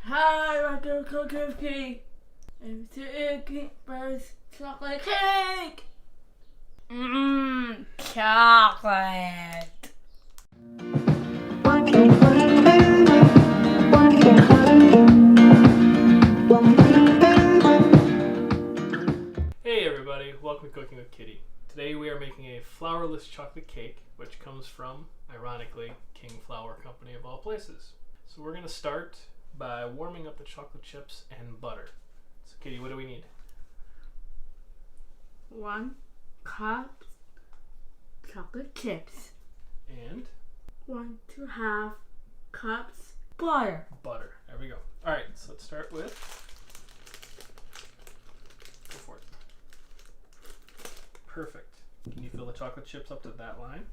Hi, I do cookie. It's a first chocolate cake. Chocolate. Hey everybody, welcome to Cooking with Kitty. Today we are making a flourless chocolate cake, which comes from, ironically, King Flour Company of all places. So we're going to start by warming up the chocolate chips and butter. So Kitty, what do we need? 1 cup chocolate chips. And? 1.5 cups butter. Butter. There we go. Alright, so let's start with... Go for it. Perfect. Can you fill the chocolate chips up to that line?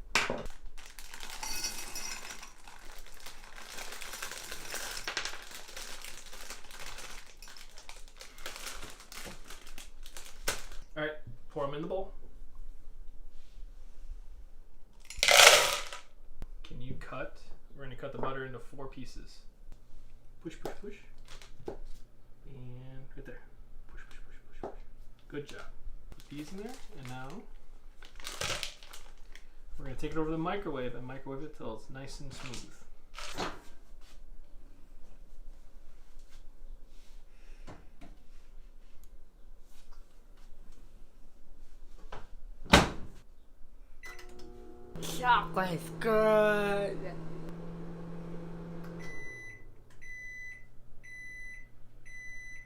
Alright, pour them in the bowl. Can you cut? We're going to cut the butter into 4 pieces. Push, push, push. And right there. Push, push, push, push, push. Good job. Put these in there, and now we're going to take it over to the microwave and microwave it till it's nice and smooth. Chocolate's good.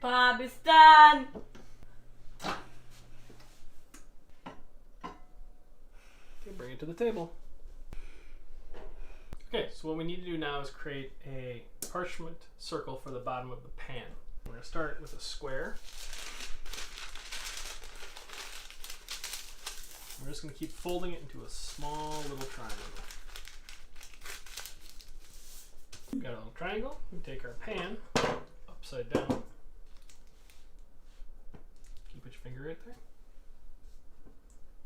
Bob is done. Okay, bring it to the table. Okay, so what we need to do now is create a parchment circle for the bottom of the pan. We're going to start with a square. We're just going to keep folding it into a small little triangle. We've got a little triangle. We take our pan upside down. Can you put your finger right there?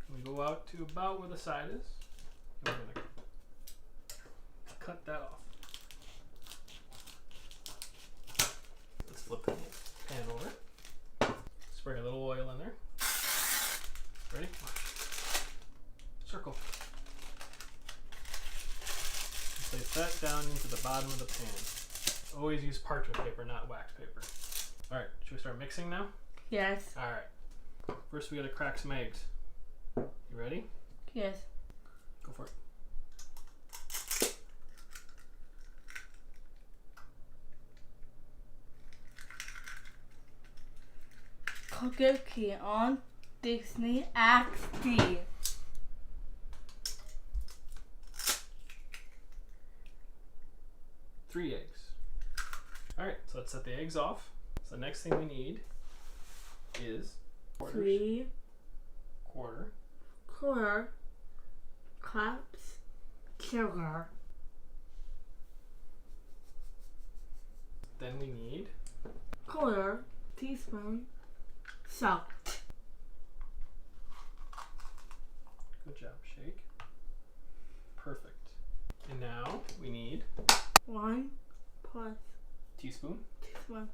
And we go out to about where the side is. And we're going to cut that off. Let's flip the pan over. Spray a little oil in there. Ready? Circle. Place that down into the bottom of the pan. Always use parchment paper, not wax paper. Alright, should we start mixing now? Yes. Alright. First we gotta crack some eggs. You ready? Yes. Go for it. Cookie on Disney XD. Three eggs. Alright, so let's set the eggs off. So the next thing we need is quarters. 3 quarter cups sugar. Then we need Quarter teaspoon salt. good job, shake. Perfect. And now we need 1 plus teaspoon teaspoon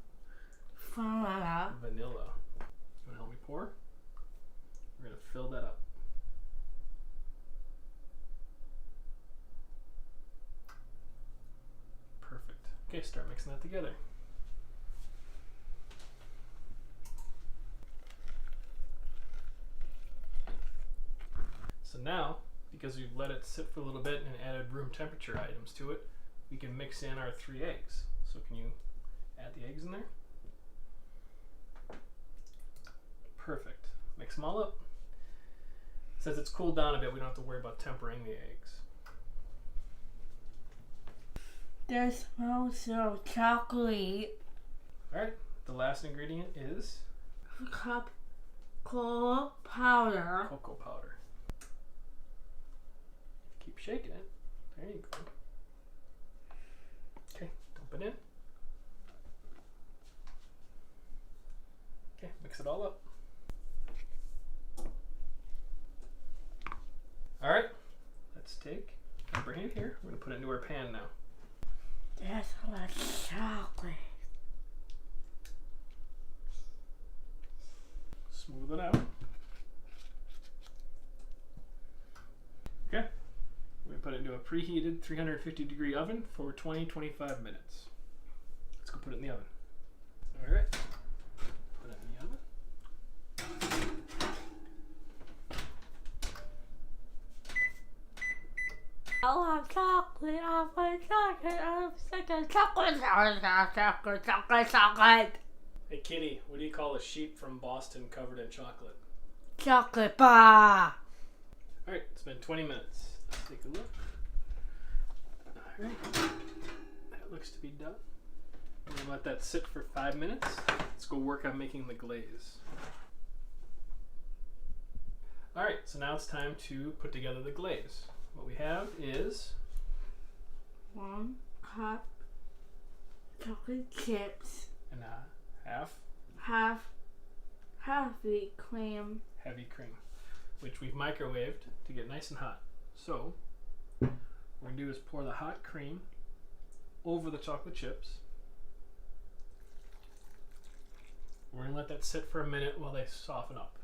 vanilla. vanilla. You want to help me pour? We're going to fill that up. Perfect. Okay, start mixing that together. So now, because we've let it sit for a little bit and added room temperature items to it, we can mix in our 3 eggs. So can you add the eggs in there? Perfect. Mix them all up. Since it's cooled down a bit, we don't have to worry about tempering the eggs. This smells so chocolatey. Alright, the last ingredient is A cup cocoa powder. cocoa powder. Keep shaking it. There you go. Okay, dump it in. Okay, mix it all up. Alright, let's take our Preheat here. We're going to put it into our pan now. That's like chocolate. preheated 350-degree oven for 20-25 minutes. Let's go put it in the oven. All right. Put it in the oven. I love chocolate. I want chocolate. I'm sick of chocolate. Chocolate. Hey Kitty, what do you call a sheep from Boston covered in chocolate? Chocolate bar. All right, it's been 20 minutes. Let's take a look. All right, that looks to be done. We're gonna let that sit for 5 minutes. Let's go work on making the glaze. All right, so now it's time to put together the glaze. What we have is 1 cup chocolate chips. and half Heavy cream. heavy cream, which we've microwaved to get nice and hot. So what we're gonna do is pour the hot cream over the chocolate chips. We're gonna let that sit for a minute while they soften up.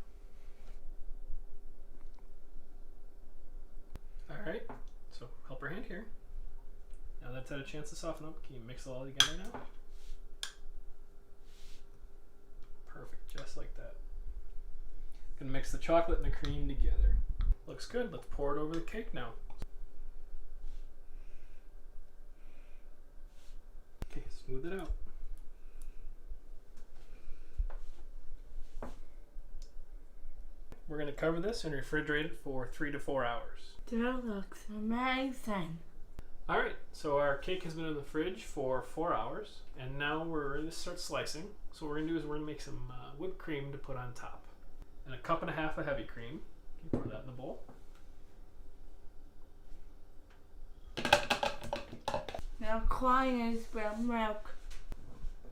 Alright, so helper hand here. Now that's had a chance to soften up, can you mix it all together now? Perfect, just like that. Gonna mix the chocolate and the cream together. Looks good, let's pour it over the cake now. Okay, smooth it out. We're gonna cover this and refrigerate it for 3 to 4 hours. That looks amazing. Alright, so our cake has been in the fridge for 4 hours, and now we're ready to start slicing. So what we're going to do is we're going to make some whipped cream to put on top. And 1.5 cups of heavy cream. You pour that in the bowl. Now quiet is brown milk.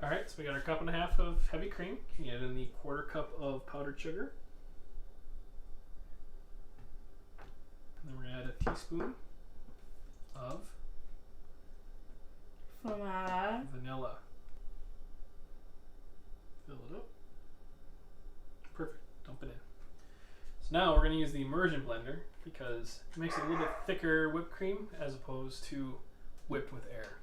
Alright, so we got our 1.5 cups of heavy cream. You can add in the 1/4 cup of powdered sugar. And then we're going to add a teaspoon of vanilla. Fill it up. Perfect. Dump it in. So now we're going to use the immersion blender because it makes it a little bit thicker whipped cream as opposed to whipped with air.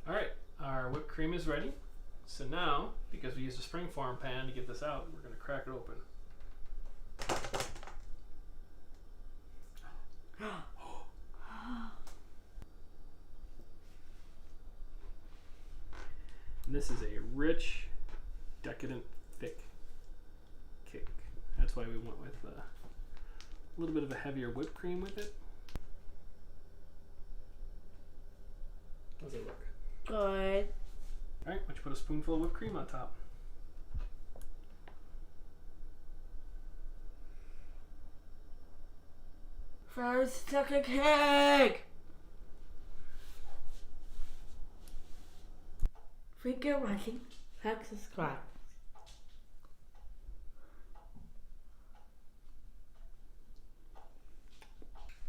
Alright, our whipped cream is ready. So now, because we used a springform pan to get this out, we're going to crack it open. And this is a rich, decadent, thick cake. That's why we went with a little bit of a heavier whipped cream with it. How does it look? Good. Alright, why don't you put a spoonful of whipped cream on top? First chocolate cake. Thank you for watching. Like, subscribe.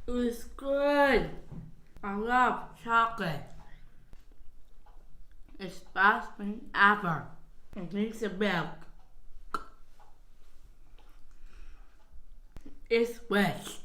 It was good. I love chocolate. It's best thing ever. It makes a milk. It's rich.